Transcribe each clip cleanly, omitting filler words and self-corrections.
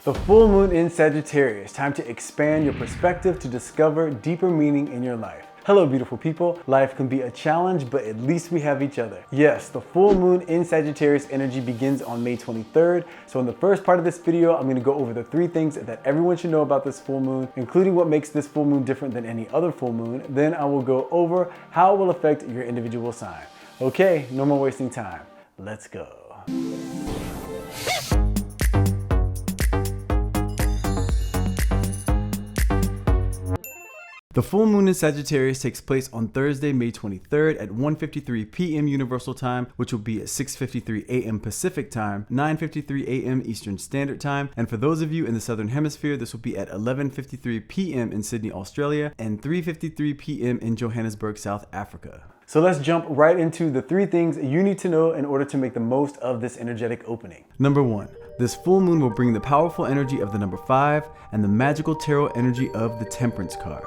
The full moon in Sagittarius, time to expand your perspective to discover deeper meaning in your life. Hello beautiful people, life can be a challenge, but at least we have each other. Yes, the full moon in Sagittarius energy begins on May 23rd. So in the first part of this video, I'm gonna go over the 3 things that everyone should know about this full moon, including what makes this full moon different than any other full moon. Then I will go over how it will affect your individual sign. Okay, no more wasting time. Let's go. The full moon in Sagittarius takes place on Thursday, May 23rd at 1:53 p.m. Universal Time, which will be at 6:53 a.m. Pacific Time, 9:53 a.m. Eastern Standard Time. And for those of you in the Southern Hemisphere, this will be at 11:53 p.m. in Sydney, Australia, and 3:53 p.m. in Johannesburg, South Africa. So let's jump right into the 3 things you need to know in order to make the most of this energetic opening. Number 1. This full moon will bring the powerful energy of the number 5 and the magical tarot energy of the Temperance card.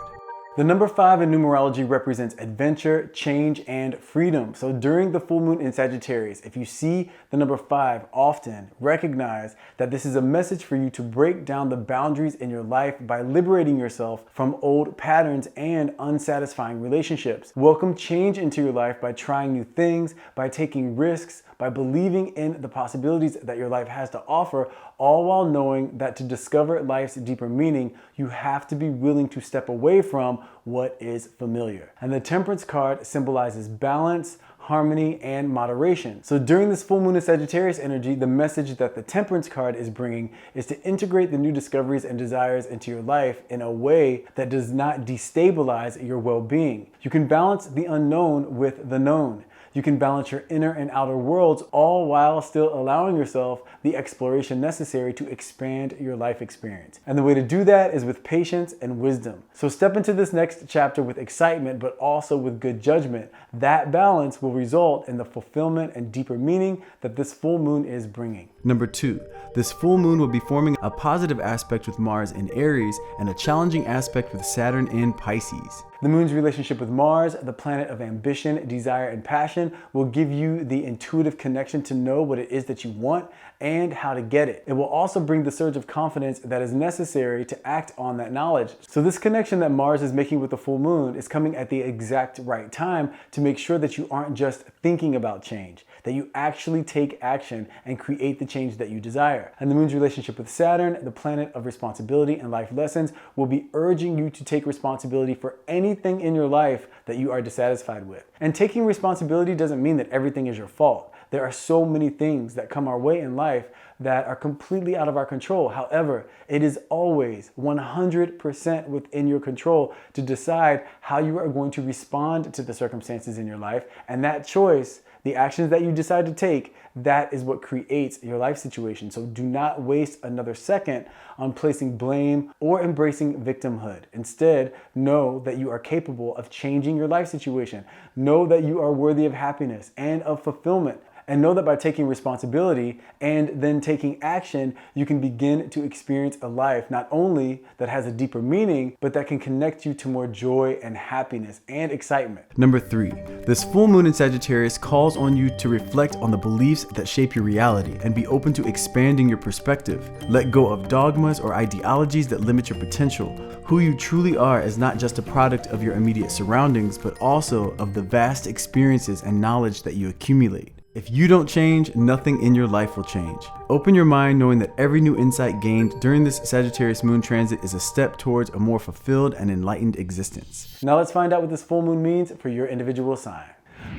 The number 5 in numerology represents adventure, change, and freedom. So during the full moon in Sagittarius, if you see the number 5 often, recognize that this is a message for you to break down the boundaries in your life by liberating yourself from old patterns and unsatisfying relationships. Welcome change into your life by trying new things, by taking risks, by believing in the possibilities that your life has to offer, all while knowing that to discover life's deeper meaning, you have to be willing to step away from what is familiar. And the Temperance card symbolizes balance, harmony, and moderation. So during this full moon of Sagittarius energy, the message that the Temperance card is bringing is to integrate the new discoveries and desires into your life in a way that does not destabilize your well-being. You can balance the unknown with the known. You can balance your inner and outer worlds, all while still allowing yourself the exploration necessary to expand your life experience. And the way to do that is with patience and wisdom. So step into this next chapter with excitement, but also with good judgment. That balance will result in the fulfillment and deeper meaning that this full moon is bringing. Number 2, this full moon will be forming a positive aspect with Mars in Aries and a challenging aspect with Saturn in Pisces. The moon's relationship with Mars, the planet of ambition, desire, and passion, will give you the intuitive connection to know what it is that you want and how to get it. It will also bring the surge of confidence that is necessary to act on that knowledge. So this connection that Mars is making with the full moon is coming at the exact right time to make sure that you aren't just thinking about change, that you actually take action and create the change that you desire. And the moon's relationship with Saturn, the planet of responsibility and life lessons, will be urging you to take responsibility for anything in your life that you are dissatisfied with. And taking responsibility doesn't mean that everything is your fault. There are so many things that come our way in life that are completely out of our control. However, it is always 100% within your control to decide how you are going to respond to the circumstances in your life. And that choice, the actions that you decide to take, that is what creates your life situation. So do not waste another second on placing blame or embracing victimhood. Instead, know that you are capable of changing your life situation. Know that you are worthy of happiness and of fulfillment. And know that by taking responsibility and then taking action, you can begin to experience a life not only that has a deeper meaning, but that can connect you to more joy and happiness and excitement. Number 3, this full moon in Sagittarius calls on you to reflect on the beliefs that shape your reality and be open to expanding your perspective. Let go of dogmas or ideologies that limit your potential. Who you truly are is not just a product of your immediate surroundings, but also of the vast experiences and knowledge that you accumulate. If you don't change, nothing in your life will change. Open your mind knowing that every new insight gained during this Sagittarius moon transit is a step towards a more fulfilled and enlightened existence. Now let's find out what this full moon means for your individual sign.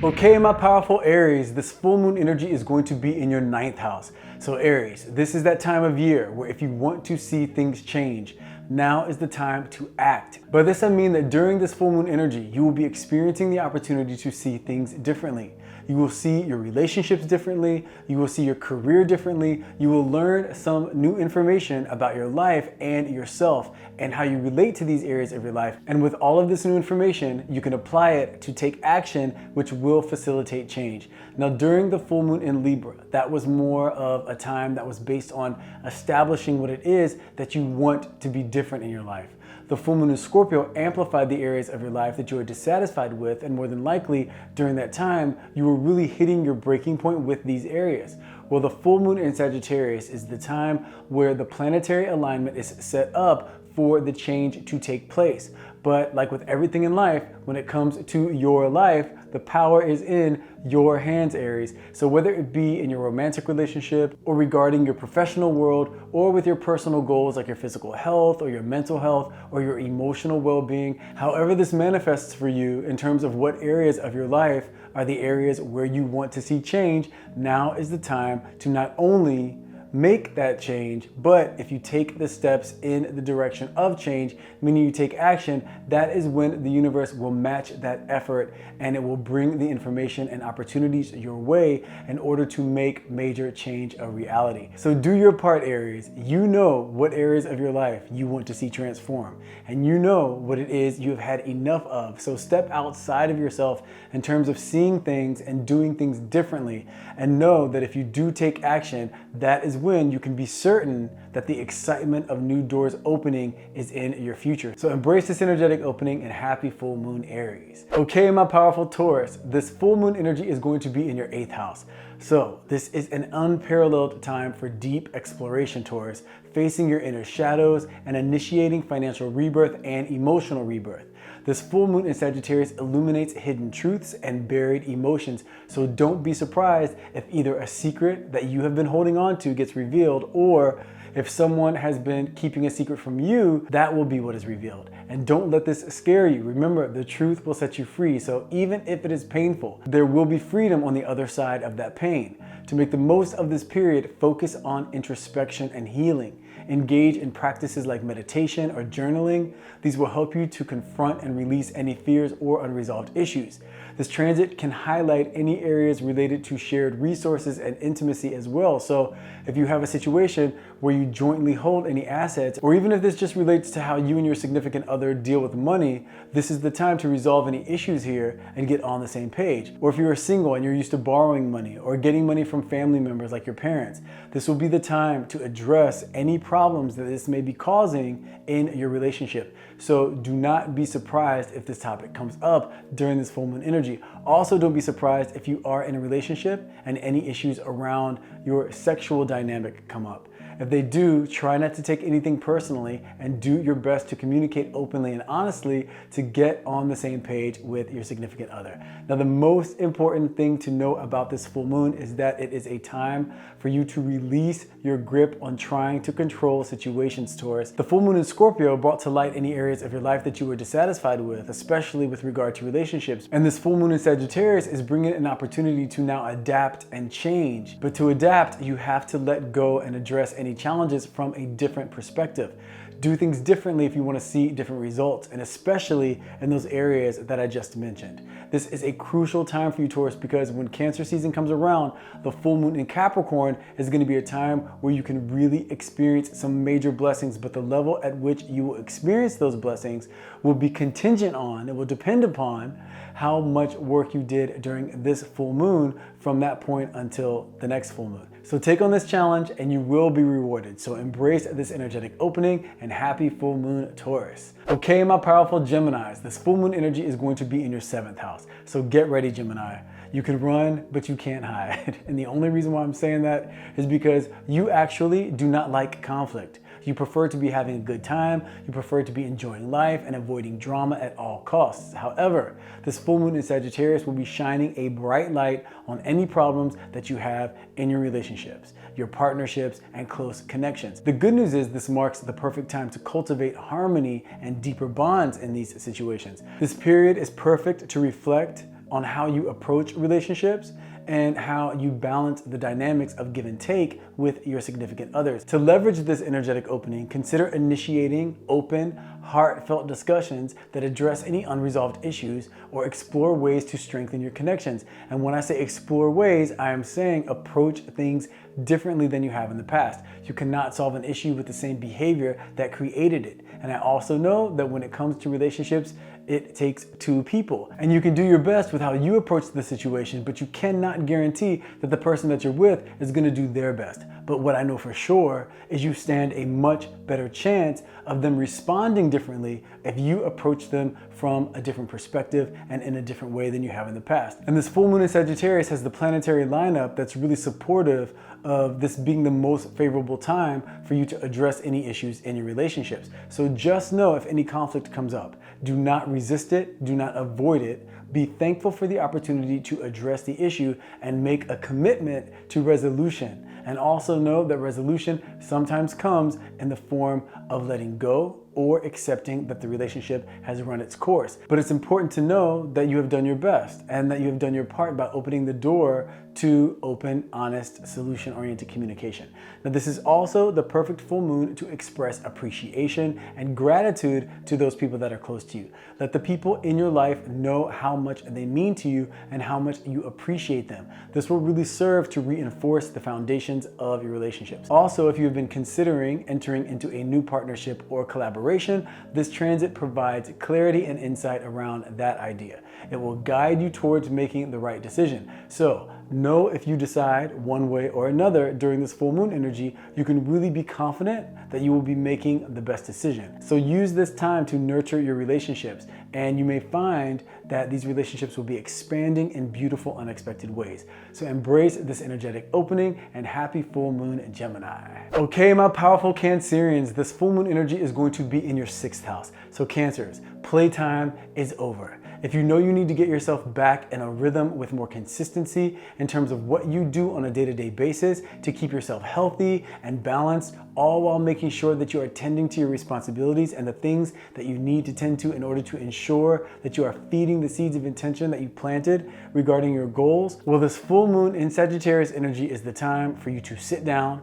Okay, my powerful Aries, this full moon energy is going to be in your 9th house. So Aries, this is that time of year where if you want to see things change, now is the time to act. By this I mean that during this full moon energy, you will be experiencing the opportunity to see things differently. You will see your relationships differently. You will see your career differently. You will learn some new information about your life and yourself and how you relate to these areas of your life. And with all of this new information, you can apply it to take action, which will facilitate change. Now, during the full moon in Libra, that was more of a time that was based on establishing what it is that you want to be different in your life. The full moon in Scorpio amplified the areas of your life that you are dissatisfied with, and more than likely during that time, you were really hitting your breaking point with these areas. Well, the full moon in Sagittarius is the time where the planetary alignment is set up for the change to take place. But like with everything in life, when it comes to your life, the power is in your hands, Aries. So whether it be in your romantic relationship or regarding your professional world or with your personal goals like your physical health or your mental health or your emotional well-being, however this manifests for you in terms of what areas of your life are the areas where you want to see change, now is the time to not only make that change, but if you take the steps in the direction of change, meaning you take action, that is when the universe will match that effort and it will bring the information and opportunities your way in order to make major change a reality. So do your part, Aries. You know what areas of your life you want to see transform, and you know what it is you have had enough of. So step outside of yourself in terms of seeing things and doing things differently, and know that if you do take action, that is when you can be certain that the excitement of new doors opening is in your future. So embrace this energetic opening and happy full moon, Aries. Okay, my powerful Taurus, this full moon energy is going to be in your 8th house. So this is an unparalleled time for deep exploration, Taurus, facing your inner shadows and initiating financial rebirth and emotional rebirth. This full moon in Sagittarius illuminates hidden truths and buried emotions, so don't be surprised if either a secret that you have been holding on to gets revealed, or if someone has been keeping a secret from you, that will be what is revealed. And don't let this scare you. Remember, the truth will set you free, so even if it is painful, there will be freedom on the other side of that pain. To make the most of this period, focus on introspection and healing. Engage in practices like meditation or journaling. These will help you to confront and release any fears or unresolved issues. This transit can highlight any areas related to shared resources and intimacy as well. So if you have a situation where you jointly hold any assets, or even if this just relates to how you and your significant other deal with money, this is the time to resolve any issues here and get on the same page. Or if you're single and you're used to borrowing money or getting money from family members like your parents, this will be the time to address any problems that this may be causing in your relationship. So do not be surprised if this topic comes up during this full moon energy. Also, don't be surprised if you are in a relationship and any issues around your sexual dynamic come up. If they do, try not to take anything personally and do your best to communicate openly and honestly to get on the same page with your significant other. Now, the most important thing to know about this full moon is that it is a time for you to release your grip on trying to control situations, Taurus. The full moon in Scorpio brought to light any areas of your life that you were dissatisfied with, especially with regard to relationships. And this full moon in Sagittarius is bringing an opportunity to now adapt and change. But to adapt, you have to let go and address any challenges from a different perspective. Do things differently if you want to see different results, and especially in those areas that I just mentioned. This is a crucial time for you, Taurus, because when Cancer season comes around, the full moon in Capricorn is going to be a time where you can really experience some major blessings, but the level at which you will experience those blessings will be contingent on, it will depend upon how much work you did during this full moon from that point until the next full moon. So take on this challenge and you will be rewarded. So embrace this energetic opening and happy full moon, Taurus. Okay, my powerful Geminis, this full moon energy is going to be in your 7th house. So get ready, Gemini. You can run, but you can't hide. And the only reason why I'm saying that is because you actually do not like conflict. You prefer to be having a good time, you prefer to be enjoying life and avoiding drama at all costs. However, this full moon in Sagittarius will be shining a bright light on any problems that you have in your relationships, your partnerships, and close connections. The good news is this marks the perfect time to cultivate harmony and deeper bonds in these situations. This period is perfect to reflect on how you approach relationships and how you balance the dynamics of give and take with your significant others. To leverage this energetic opening, consider initiating open, heartfelt discussions that address any unresolved issues or explore ways to strengthen your connections. And when I say explore ways, I am saying approach things differently than you have in the past. You cannot solve an issue with the same behavior that created it. And I also know that when it comes to relationships, it takes two people. And you can do your best with how you approach the situation, but you cannot guarantee that the person that you're with is going to do their best. But what I know for sure is you stand a much better chance of them responding differently if you approach them from a different perspective and in a different way than you have in the past. And this full moon in Sagittarius has the planetary lineup that's really supportive of this being the most favorable time for you to address any issues in your relationships. So just know if any conflict comes up, do not resist it, do not avoid it. Be thankful for the opportunity to address the issue and make a commitment to resolution. And also know that resolution sometimes comes in the form of letting go or accepting that the relationship has run its course. But it's important to know that you have done your best and that you have done your part by opening the door to open, honest, solution-oriented communication. Now, this is also the perfect full moon to express appreciation and gratitude to those people that are close to you. Let the people in your life know how much they mean to you and how much you appreciate them. This will really serve to reinforce the foundations of your relationships. Also, if you have been considering entering into a new partnership or collaboration, this transit provides clarity and insight around that idea. It will guide you towards making the right decision. So, know if you decide one way or another during this full moon energy, you can really be confident that you will be making the best decision. So use this time to nurture your relationships, and you may find that these relationships will be expanding in beautiful, unexpected ways. So embrace this energetic opening, and happy full moon Gemini. Okay, my powerful Cancerians, this full moon energy is going to be in your 6th house. So Cancers, playtime is over. If you know you need to get yourself back in a rhythm with more consistency in terms of what you do on a day-to-day basis to keep yourself healthy and balanced, all while making sure that you are tending to your responsibilities and the things that you need to tend to in order to ensure that you are feeding the seeds of intention that you planted regarding your goals, well, this full moon in Sagittarius energy is the time for you to sit down,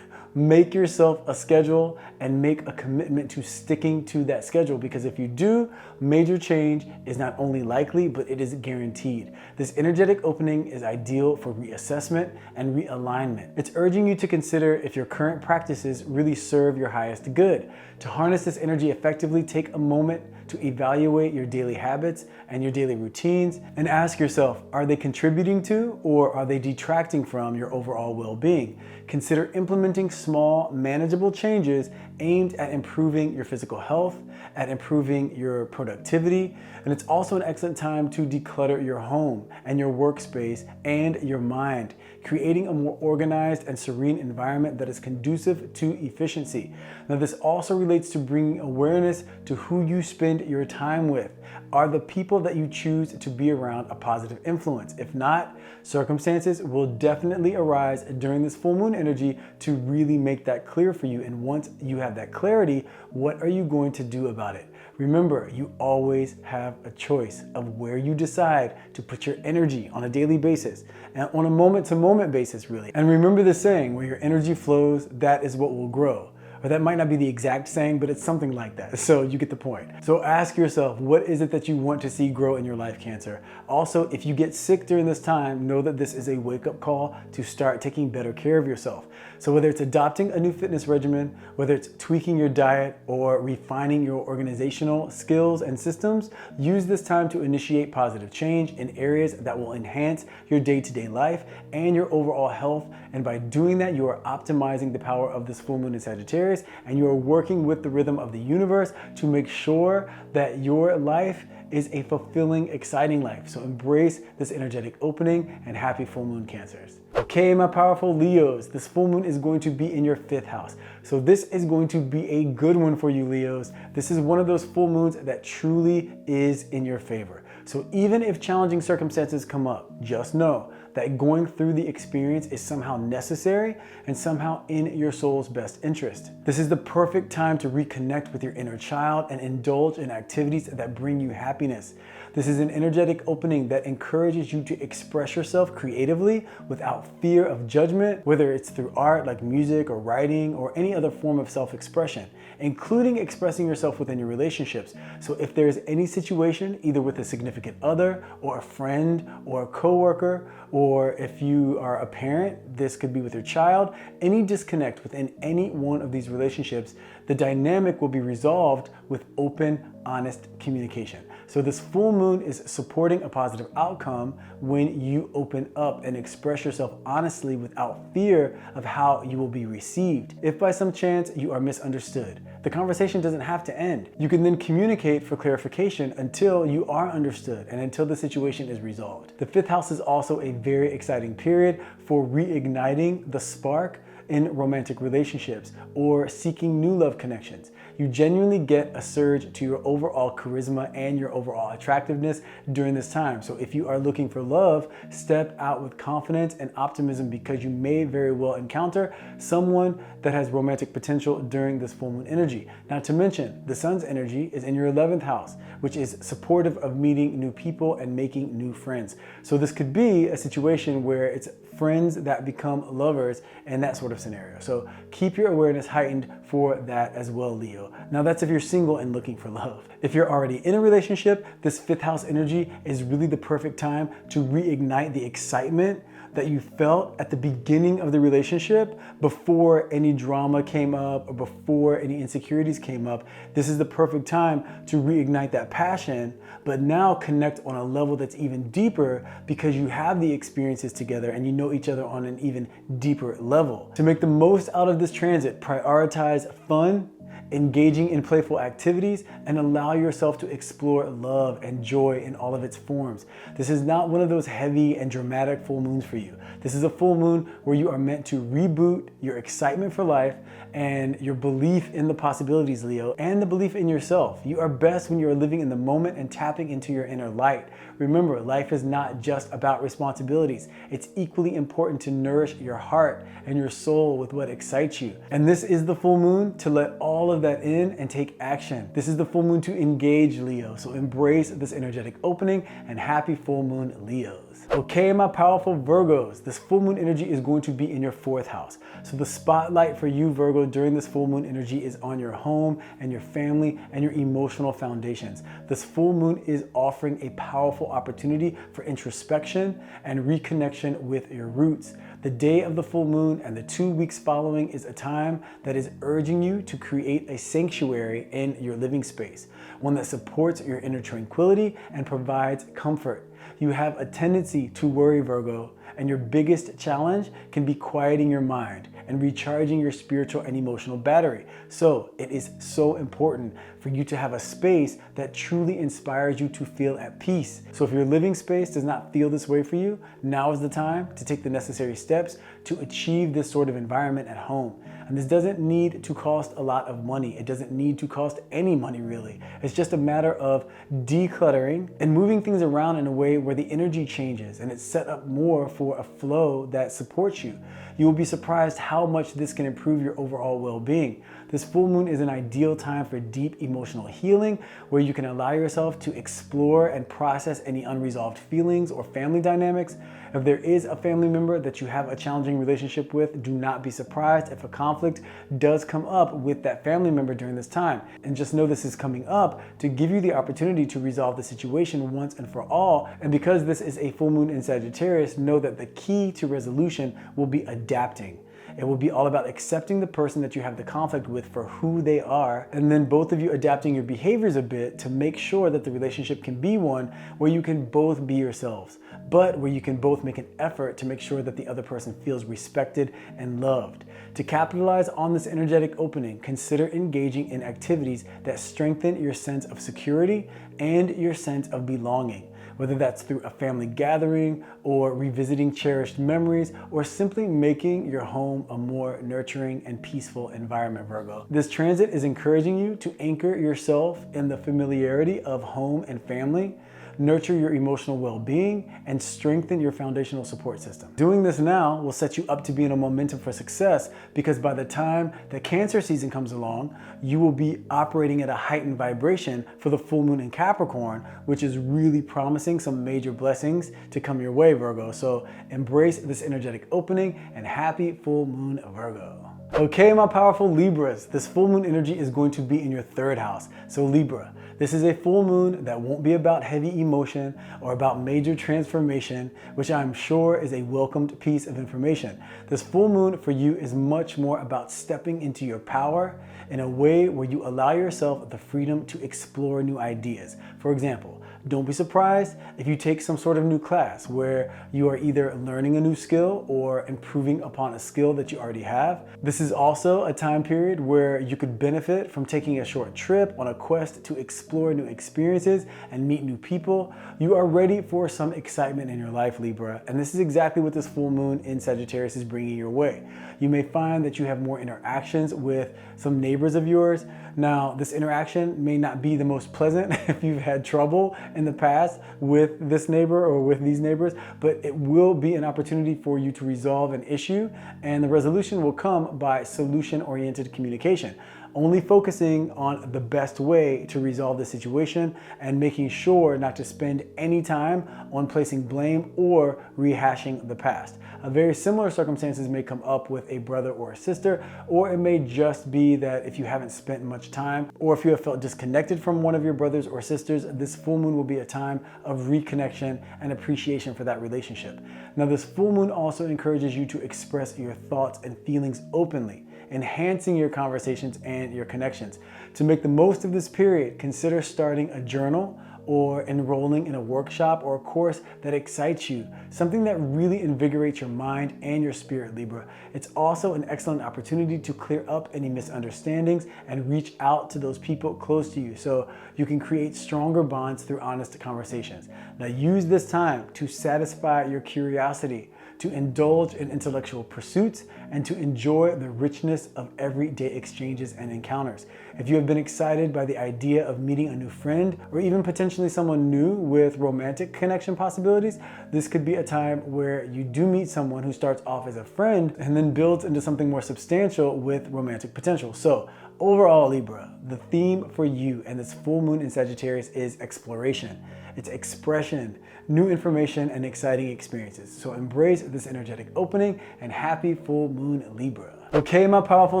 make yourself a schedule, and make a commitment to sticking to that schedule, because if you do, major change is not only likely, but it is guaranteed. This energetic opening is ideal for reassessment and realignment. It's urging you to consider if your current practices really serve your highest good. To harness this energy effectively, take a moment to evaluate your daily habits and your daily routines and ask yourself, are they contributing to or are they detracting from your overall well-being? Consider implementing small, manageable changes aimed at improving your physical health, at improving your productivity, and it's also an excellent time to declutter your home and your workspace and your mind, creating a more organized and serene environment that is conducive to efficiency. Now, this also relates to bringing awareness to who you spend your time with. Are the people that you choose to be around a positive influence? If not, circumstances will definitely arise during this full moon energy to really make that clear for you. And once you have that clarity, what are you going to do about it? Remember, you always have a choice of where you decide to put your energy on a daily basis and on a moment-to-moment basis, really. And remember the saying, where your energy flows, that is what will grow. Or that might not be the exact saying, but it's something like that. So you get the point. So ask yourself, what is it that you want to see grow in your life, Cancer? Also, if you get sick during this time, know that this is a wake-up call to start taking better care of yourself. So whether it's adopting a new fitness regimen, whether it's tweaking your diet or refining your organizational skills and systems, use this time to initiate positive change in areas that will enhance your day-to-day life and your overall health. And by doing that, you are optimizing the power of this full moon in Sagittarius, and you are working with the rhythm of the universe to make sure that your life is a fulfilling, exciting life. So embrace this energetic opening, and happy full moon, Cancers. Okay, my powerful Leos, this full moon is going to be in your 5th house. So this is going to be a good one for you, Leos. This is one of those full moons that truly is in your favor. So even if challenging circumstances come up, just know that going through the experience is somehow necessary and somehow in your soul's best interest. This is the perfect time to reconnect with your inner child and indulge in activities that bring you happiness. This is an energetic opening that encourages you to express yourself creatively without fear of judgment, whether it's through art like music or writing or any other form of self-expression, including expressing yourself within your relationships. So if there's any situation, either with a significant other or a friend or a coworker, or if you are a parent, this could be with your child, any disconnect within any one of these relationships, the dynamic will be resolved with open, honest communication. So this full moon is supporting a positive outcome when you open up and express yourself honestly without fear of how you will be received. If by some chance you are misunderstood, the conversation doesn't have to end. You can then communicate for clarification until you are understood and until the situation is resolved. The 5th house is also a very exciting period for reigniting the spark in romantic relationships or seeking new love connections. You genuinely get a surge to your overall charisma and your overall attractiveness during this time. So if you are looking for love, step out with confidence and optimism because you may very well encounter someone that has romantic potential during this full moon energy. Not to mention, the sun's energy is in your 11th house, which is supportive of meeting new people and making new friends. So this could be a situation where it's friends that become lovers and that sort of scenario. So keep your awareness heightened for that as well, Leo. Now that's if you're single and looking for love. If you're already in a relationship, this 5th house energy is really the perfect time to reignite the excitement that you felt at the beginning of the relationship before any drama came up or before any insecurities came up. This is the perfect time to reignite that passion, but now connect on a level that's even deeper because you have the experiences together and you know each other on an even deeper level. To make the most out of this transit, prioritize fun, engaging in playful activities, and allow yourself to explore love and joy in all of its forms. This is not one of those heavy and dramatic full moons for you. This is a full moon where you are meant to reboot your excitement for life and your belief in the possibilities, Leo, and the belief in yourself. You are best when you are living in the moment and tapping into your inner light. Remember, life is not just about responsibilities. It's equally important to nourish your heart and your soul with what excites you. And this is the full moon to let all of that in and take action. This is the full moon to engage, Leo. So embrace this energetic opening and happy full moon, Leos. Okay, my powerful Virgos, this full moon energy is going to be in your 4th house. So the spotlight for you, Virgo, during this full moon energy is on your home and your family and your emotional foundations. This full moon is offering a powerful opportunity for introspection and reconnection with your roots. The day of the full moon and the 2 weeks following is a time that is urging you to create a sanctuary in your living space, one that supports your inner tranquility and provides comfort. You have a tendency to worry, Virgo, and your biggest challenge can be quieting your mind and recharging your spiritual and emotional battery. So it is so important for you to have a space that truly inspires you to feel at peace. So if your living space does not feel this way for you, now is the time to take the necessary steps to achieve this sort of environment at home. And this doesn't need to cost a lot of money. It doesn't need to cost any money, really. It's just a matter of decluttering and moving things around in a way where the energy changes and it's set up more for a flow that supports you. You will be surprised how much this can improve your overall well-being. This full moon is an ideal time for deep emotional healing, where you can allow yourself to explore and process any unresolved feelings or family dynamics. If there is a family member that you have a challenging relationship with, do not be surprised if a conflict does come up with that family member during this time. And just know this is coming up to give you the opportunity to resolve the situation once and for all. And because this is a full moon in Sagittarius, know that the key to resolution will be adapting. It will be all about accepting the person that you have the conflict with for who they are, and then both of you adapting your behaviors a bit to make sure that the relationship can be one where you can both be yourselves, but where you can both make an effort to make sure that the other person feels respected and loved. To capitalize on this energetic opening, consider engaging in activities that strengthen your sense of security and your sense of belonging. Whether that's through a family gathering or revisiting cherished memories or simply making your home a more nurturing and peaceful environment, Virgo. This transit is encouraging you to anchor yourself in the familiarity of home and family, nurture your emotional well-being, and strengthen your foundational support system. Doing this now will set you up to be in a momentum for success, because by the time the Cancer season comes along, you will be operating at a heightened vibration for the full moon in Capricorn, which is really promising some major blessings to come your way, Virgo. So embrace this energetic opening and happy full moon, Virgo. Okay, my powerful Libras, this full moon energy is going to be in your third house. So Libra, this is a full moon that won't be about heavy emotion or about major transformation, which I'm sure is a welcomed piece of information. This full moon for you is much more about stepping into your power in a way where you allow yourself the freedom to explore new ideas. For example, don't be surprised if you take some sort of new class where you are either learning a new skill or improving upon a skill that you already have. This is also a time period where you could benefit from taking a short trip on a quest to explore new experiences and meet new people. You are ready for some excitement in your life, Libra, and this is exactly what this full moon in Sagittarius is bringing your way. You may find that you have more interactions with some neighbors of yours. Now, this interaction may not be the most pleasant if you've had trouble in the past with this neighbor or with these neighbors, but it will be an opportunity for you to resolve an issue, and the resolution will come by solution-oriented communication. Only focusing on the best way to resolve the situation and making sure not to spend any time on placing blame or rehashing the past. A very similar circumstances may come up with a brother or a sister, or it may just be that if you haven't spent much time or if you have felt disconnected from one of your brothers or sisters, this full moon will be a time of reconnection and appreciation for that relationship. Now, this full moon also encourages you to express your thoughts and feelings openly, enhancing your conversations and your connections. To make the most of this period, consider starting a journal or enrolling in a workshop or a course that excites you, something that really invigorates your mind and your spirit, Libra. It's also an excellent opportunity to clear up any misunderstandings and reach out to those people close to you so you can create stronger bonds through honest conversations. Now, use this time to satisfy your curiosity, to indulge in intellectual pursuits, and to enjoy the richness of everyday exchanges and encounters. If you have been excited by the idea of meeting a new friend or even potentially someone new with romantic connection possibilities, this could be a time where you do meet someone who starts off as a friend and then builds into something more substantial with romantic potential. So overall, Libra, the theme for you and this full moon in Sagittarius is exploration. It's expression, new information, and exciting experiences. So embrace this energetic opening and happy full moon, Libra. Okay, my powerful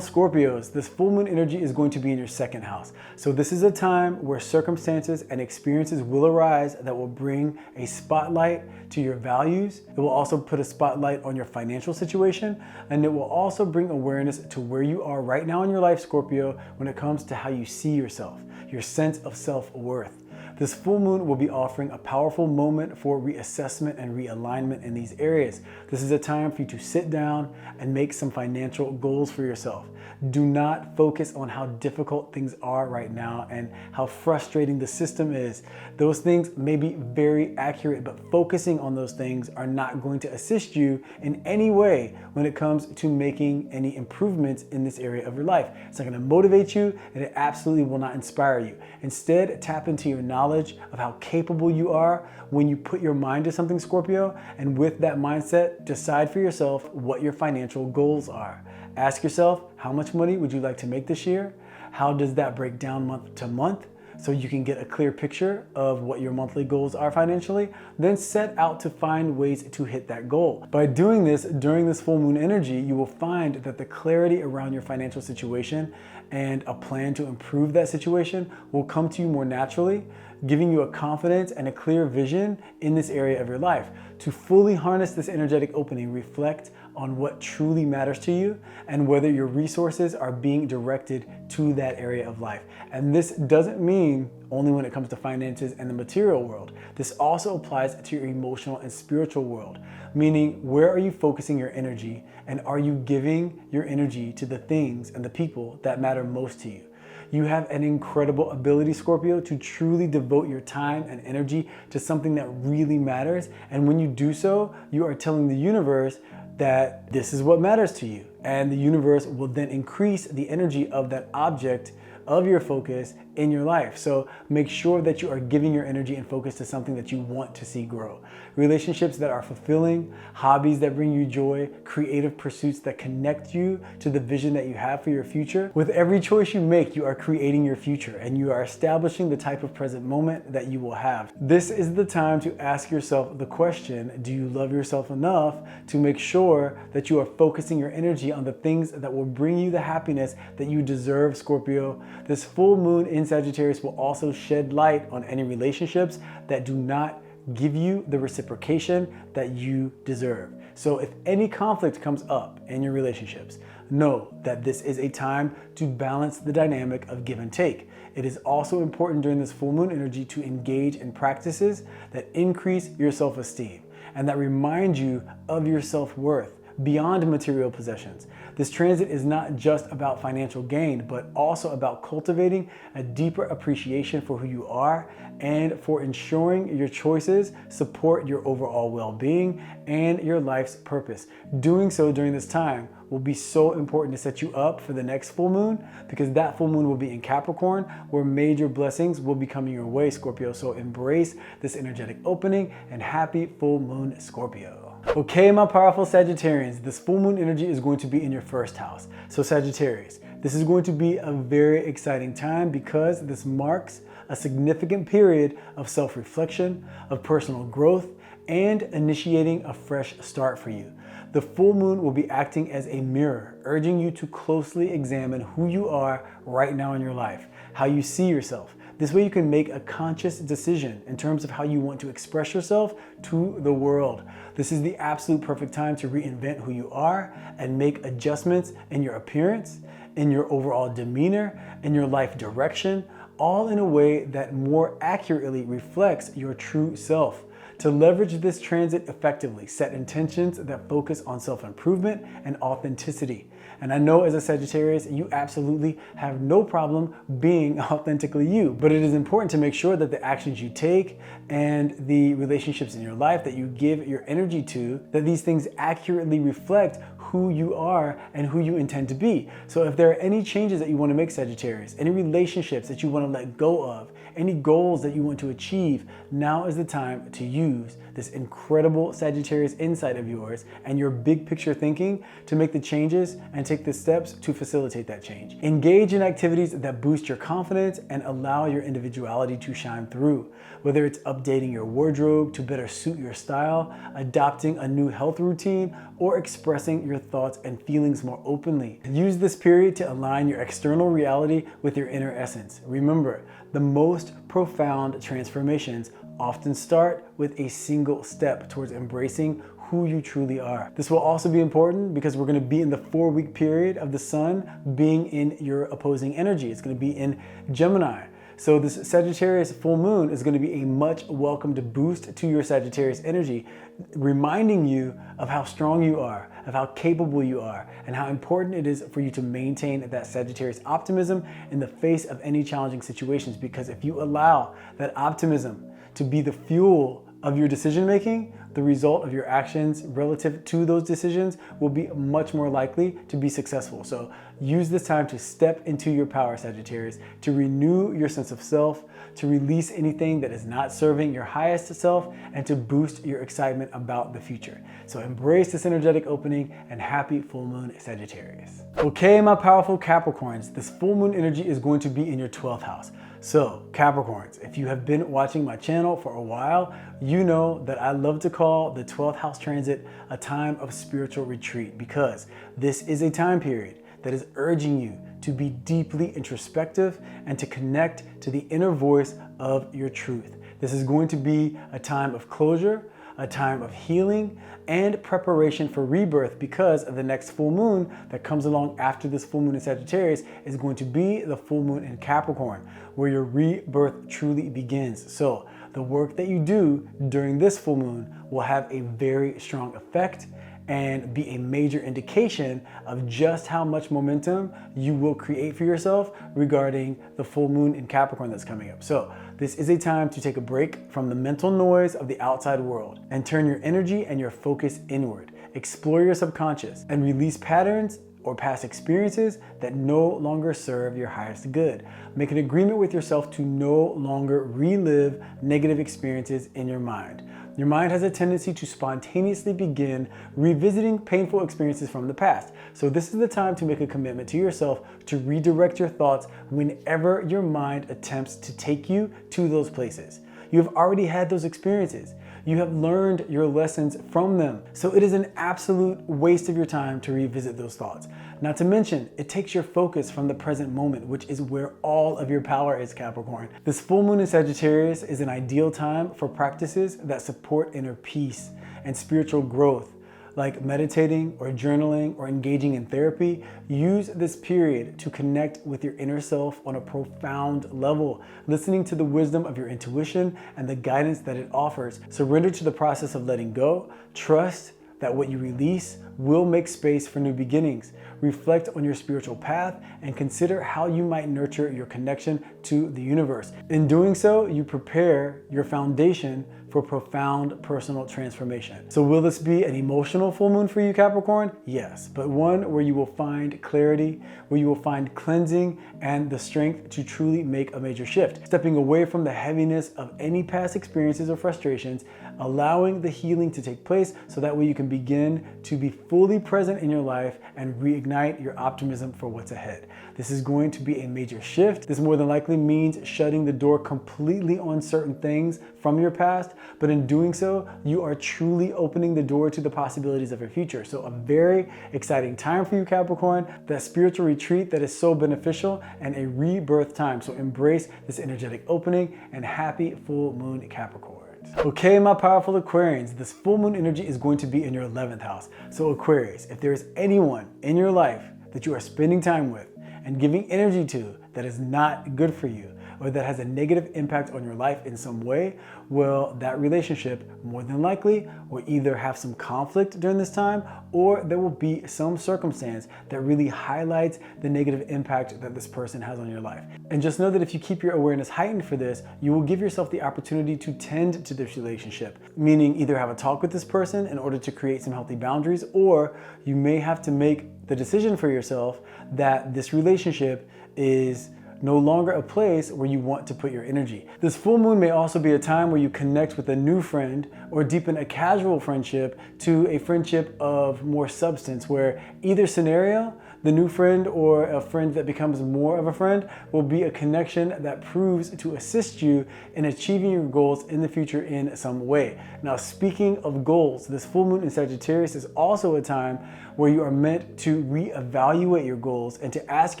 Scorpios, this full moon energy is going to be in your second house. So this is a time where circumstances and experiences will arise that will bring a spotlight to your values. It will also put a spotlight on your financial situation, and it will also bring awareness to where you are right now in your life, Scorpio, when it comes to how you see yourself, your sense of self-worth. This full moon will be offering a powerful moment for reassessment and realignment in these areas. This is a time for you to sit down and make some financial goals for yourself. Do not focus on how difficult things are right now and how frustrating the system is. Those things may be very accurate, but focusing on those things are not going to assist you in any way when it comes to making any improvements in this area of your life. It's not going to motivate you, and it absolutely will not inspire you. Instead, tap into your knowledge of how capable you are when you put your mind to something, Scorpio, and with that mindset, decide for yourself what your financial goals are. Ask yourself, how much money would you like to make this year? How does that break down month to month? So you can get a clear picture of what your monthly goals are financially, then set out to find ways to hit that goal. By doing this during this full moon energy, you will find that the clarity around your financial situation and a plan to improve that situation will come to you more naturally, giving you a confidence and a clear vision in this area of your life. To fully harness this energetic opening, reflect on what truly matters to you and whether your resources are being directed to that area of life. And this doesn't mean only when it comes to finances and the material world. This also applies to your emotional and spiritual world, meaning where are you focusing your energy, and are you giving your energy to the things and the people that matter most to you? You have an incredible ability, Scorpio, to truly devote your time and energy to something that really matters. And when you do so, you are telling the universe that this is what matters to you. And the universe will then increase the energy of that object of your focus in your life. So make sure that you are giving your energy and focus to something that you want to see grow. Relationships that are fulfilling, hobbies that bring you joy, creative pursuits that connect you to the vision that you have for your future. With every choice you make, you are creating your future and you are establishing the type of present moment that you will have. This is the time to ask yourself the question, do you love yourself enough to make sure that you are focusing your energy on the things that will bring you the happiness that you deserve, Scorpio? This full moon in Sagittarius will also shed light on any relationships that do not give you the reciprocation that you deserve. So if any conflict comes up in your relationships, know that this is a time to balance the dynamic of give and take. It is also important during this full moon energy to engage in practices that increase your self-esteem and that remind you of your self-worth beyond material possessions. This transit is not just about financial gain, but also about cultivating a deeper appreciation for who you are and for ensuring your choices support your overall well-being and your life's purpose. Doing so during this time will be so important to set you up for the next full moon, because that full moon will be in Capricorn, where major blessings will be coming your way, Scorpio. So embrace this energetic opening and happy full moon, Scorpio. Okay, my powerful Sagittarians, this full moon energy is going to be in your first house. So Sagittarius, this is going to be a very exciting time because this marks a significant period of self-reflection, of personal growth, and initiating a fresh start for you. The full moon will be acting as a mirror, urging you to closely examine who you are right now in your life, how you see yourself. This way you can make a conscious decision in terms of how you want to express yourself to the world. This is the absolute perfect time to reinvent who you are and make adjustments in your appearance, in your overall demeanor, in your life direction, all in a way that more accurately reflects your true self. To leverage this transit effectively, set intentions that focus on self-improvement and authenticity. And I know as a Sagittarius, you absolutely have no problem being authentically you, but it is important to make sure that the actions you take and the relationships in your life that you give your energy to, that these things accurately reflect who you are and who you intend to be. So if there are any changes that you want to make, Sagittarius, any relationships that you want to let go of, any goals that you want to achieve, now is the time to use this incredible Sagittarius insight of yours and your big picture thinking to make the changes and take the steps to facilitate that change. Engage in activities that boost your confidence and allow your individuality to shine through. Whether it's updating your wardrobe to better suit your style, adopting a new health routine, or expressing your thoughts and feelings more openly. Use this period to align your external reality with your inner essence. Remember, the most profound transformations often start with a single step towards embracing who you truly are. This will also be important because we're going to be in the 4-week period of the sun being in your opposing energy. It's going to be in Gemini. So this Sagittarius full moon is going to be a much welcomed boost to your Sagittarius energy, reminding you of how strong you are, of how capable you are, and how important it is for you to maintain that Sagittarius optimism in the face of any challenging situations. Because if you allow that optimism to be the fuel of your decision making, the result of your actions relative to those decisions will be much more likely to be successful. So use this time to step into your power, Sagittarius, to renew your sense of self, to release anything that is not serving your highest self, and to boost your excitement about the future. So embrace this energetic opening and happy full moon, Sagittarius. Okay, my powerful Capricorns, this full moon energy is going to be in your 12th house. So Capricorns, if you have been watching my channel for a while, you know that I love to call the 12th house transit a time of spiritual retreat, because this is a time period that is urging you to be deeply introspective and to connect to the inner voice of your truth. This is going to be a time of closure, a time of healing, and preparation for rebirth, because the next full moon that comes along after this full moon in Sagittarius is going to be the full moon in Capricorn, where your rebirth truly begins. So the work that you do during this full moon will have a very strong effect and be a major indication of just how much momentum you will create for yourself regarding the full moon in Capricorn that's coming up. So this is a time to take a break from the mental noise of the outside world and turn your energy and your focus inward. Explore your subconscious and release patterns or past experiences that no longer serve your highest good. Make an agreement with yourself to no longer relive negative experiences in your mind. Your mind has a tendency to spontaneously begin revisiting painful experiences from the past. So this is the time to make a commitment to yourself to redirect your thoughts whenever your mind attempts to take you to those places. You have already had those experiences. You have learned your lessons from them. So it is an absolute waste of your time to revisit those thoughts. Not to mention, it takes your focus from the present moment, which is where all of your power is, Capricorn. This full moon in Sagittarius is an ideal time for practices that support inner peace and spiritual growth, like meditating or journaling or engaging in therapy. Use this period to connect with your inner self on a profound level, listening to the wisdom of your intuition and the guidance that it offers. Surrender to the process of letting go. Trust that what you release will make space for new beginnings. Reflect on your spiritual path and consider how you might nurture your connection to the universe. In doing so, you prepare your foundation for profound personal transformation. So will this be an emotional full moon for you, Capricorn? Yes, but one where you will find clarity, where you will find cleansing and the strength to truly make a major shift. Stepping away from the heaviness of any past experiences or frustrations, allowing the healing to take place so that way you can begin to be fully present in your life and reignite your optimism for what's ahead. This is going to be a major shift. This more than likely means shutting the door completely on certain things from your past, but in doing so, you are truly opening the door to the possibilities of your future. So a very exciting time for you, Capricorn, that spiritual retreat that is so beneficial and a rebirth time. So embrace this energetic opening and happy full moon, Capricorn. Okay, my powerful Aquarians, this full moon energy is going to be in your 11th house. So Aquarius, if there is anyone in your life that you are spending time with and giving energy to that is not good for you, or that has a negative impact on your life in some way, well, that relationship more than likely will either have some conflict during this time, or there will be some circumstance that really highlights the negative impact that this person has on your life. And just know that if you keep your awareness heightened for this, you will give yourself the opportunity to tend to this relationship, meaning either have a talk with this person in order to create some healthy boundaries, or you may have to make the decision for yourself that this relationship is no longer a place where you want to put your energy. This full moon may also be a time where you connect with a new friend or deepen a casual friendship to a friendship of more substance, where either scenario, the new friend or a friend that becomes more of a friend, will be a connection that proves to assist you in achieving your goals in the future in some way. Now, speaking of goals, this full moon in Sagittarius is also a time where you are meant to reevaluate your goals and to ask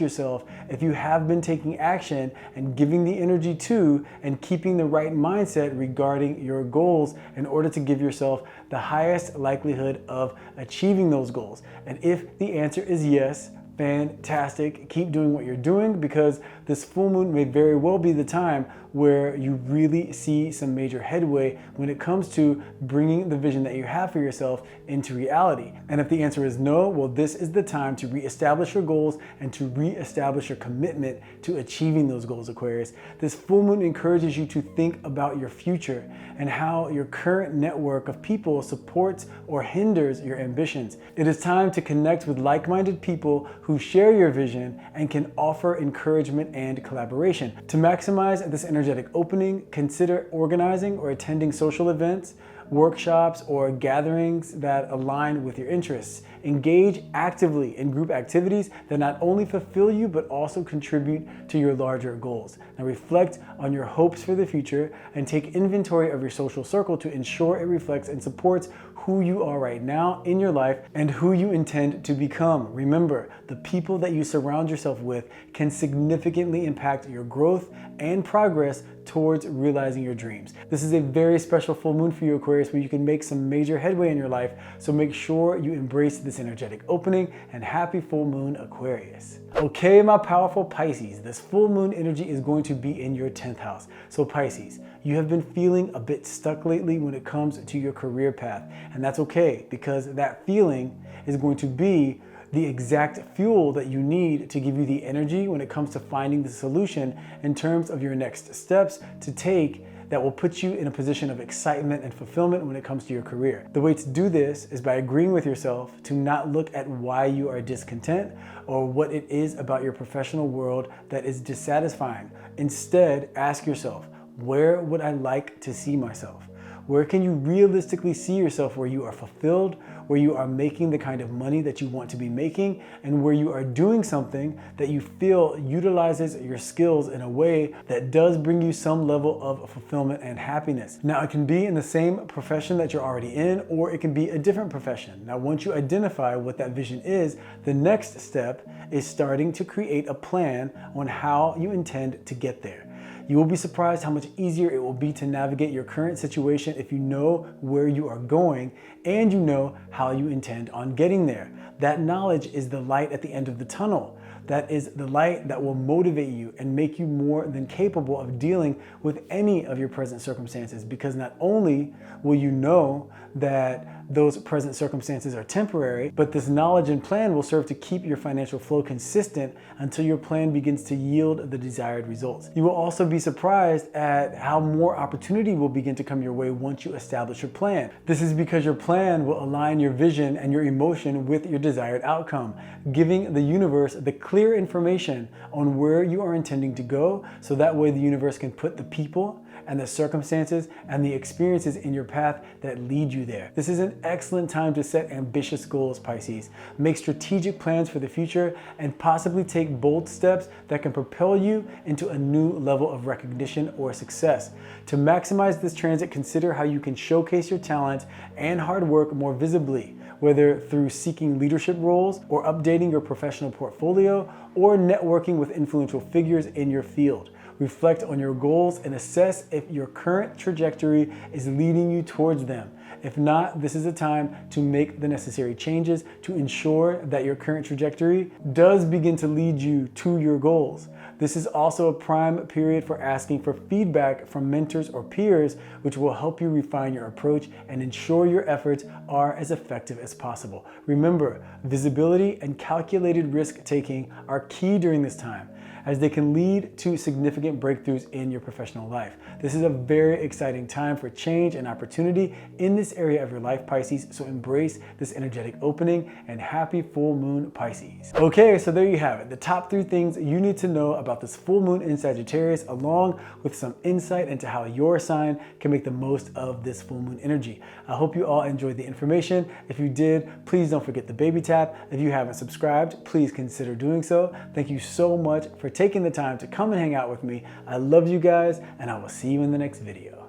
yourself if you have been taking action and giving the energy to and keeping the right mindset regarding your goals in order to give yourself the highest likelihood of achieving those goals. And if the answer is yes, fantastic. Keep doing what you're doing, because this full moon may very well be the time where you really see some major headway when it comes to bringing the vision that you have for yourself into reality. And if the answer is no, well, this is the time to reestablish your goals and to reestablish your commitment to achieving those goals, Aquarius. This full moon encourages you to think about your future and how your current network of people supports or hinders your ambitions. It is time to connect with like-minded people who share your vision and can offer encouragement and collaboration. To maximize this energetic opening, consider organizing or attending social events, workshops, or gatherings that align with your interests. Engage actively in group activities that not only fulfill you, but also contribute to your larger goals. Now reflect on your hopes for the future and take inventory of your social circle to ensure it reflects and supports who you are right now in your life and who you intend to become. Remember, the people that you surround yourself with can significantly impact your growth and progress towards realizing your dreams. This is a very special full moon for you, Aquarius, where you can make some major headway in your life. So make sure you embrace this energetic opening, and happy full moon, Aquarius. Okay, my powerful Pisces, this full moon energy is going to be in your 10th house. So Pisces, you have been feeling a bit stuck lately when it comes to your career path. And that's okay, because that feeling is going to be the exact fuel that you need to give you the energy when it comes to finding the solution in terms of your next steps to take that will put you in a position of excitement and fulfillment when it comes to your career. The way to do this is by agreeing with yourself to not look at why you are discontent or what it is about your professional world that is dissatisfying. Instead, ask yourself, where would I like to see myself? Where can you realistically see yourself where you are fulfilled, where you are making the kind of money that you want to be making, and where you are doing something that you feel utilizes your skills in a way that does bring you some level of fulfillment and happiness. Now, it can be in the same profession that you're already in, or it can be a different profession. Now, once you identify what that vision is, the next step is starting to create a plan on how you intend to get there. You will be surprised how much easier it will be to navigate your current situation if you know where you are going and you know how you intend on getting there. That knowledge is the light at the end of the tunnel. That is the light that will motivate you and make you more than capable of dealing with any of your present circumstances, because not only will you know that those present circumstances are temporary, but this knowledge and plan will serve to keep your financial flow consistent until your plan begins to yield the desired results. You will also be surprised at how more opportunity will begin to come your way once you establish your plan. This is because your plan will align your vision and your emotion with your desired outcome, giving the universe the clear information on where you are intending to go, so that way the universe can put the people and the circumstances and the experiences in your path that lead you there. This is an excellent time to set ambitious goals, Pisces. Make strategic plans for the future and possibly take bold steps that can propel you into a new level of recognition or success. To maximize this transit, consider how you can showcase your talent and hard work more visibly, whether through seeking leadership roles or updating your professional portfolio or networking with influential figures in your field. Reflect on your goals and assess if your current trajectory is leading you towards them. If not, this is a time to make the necessary changes to ensure that your current trajectory does begin to lead you to your goals. This is also a prime period for asking for feedback from mentors or peers, which will help you refine your approach and ensure your efforts are as effective as possible. Remember, visibility and calculated risk-taking are key during this time, as they can lead to significant breakthroughs in your professional life. This is a very exciting time for change and opportunity in this area of your life, Pisces, so embrace this energetic opening and happy full moon, Pisces. Okay, so there you have it, the top 3 things you need to know about this full moon in Sagittarius, along with some insight into how your sign can make the most of this full moon energy. I hope you all enjoyed the information. If you did, please don't forget the baby tap. If you haven't subscribed, please consider doing so. Thank you so much for taking the time to come and hang out with me. I love you guys, and I will see you in the next video.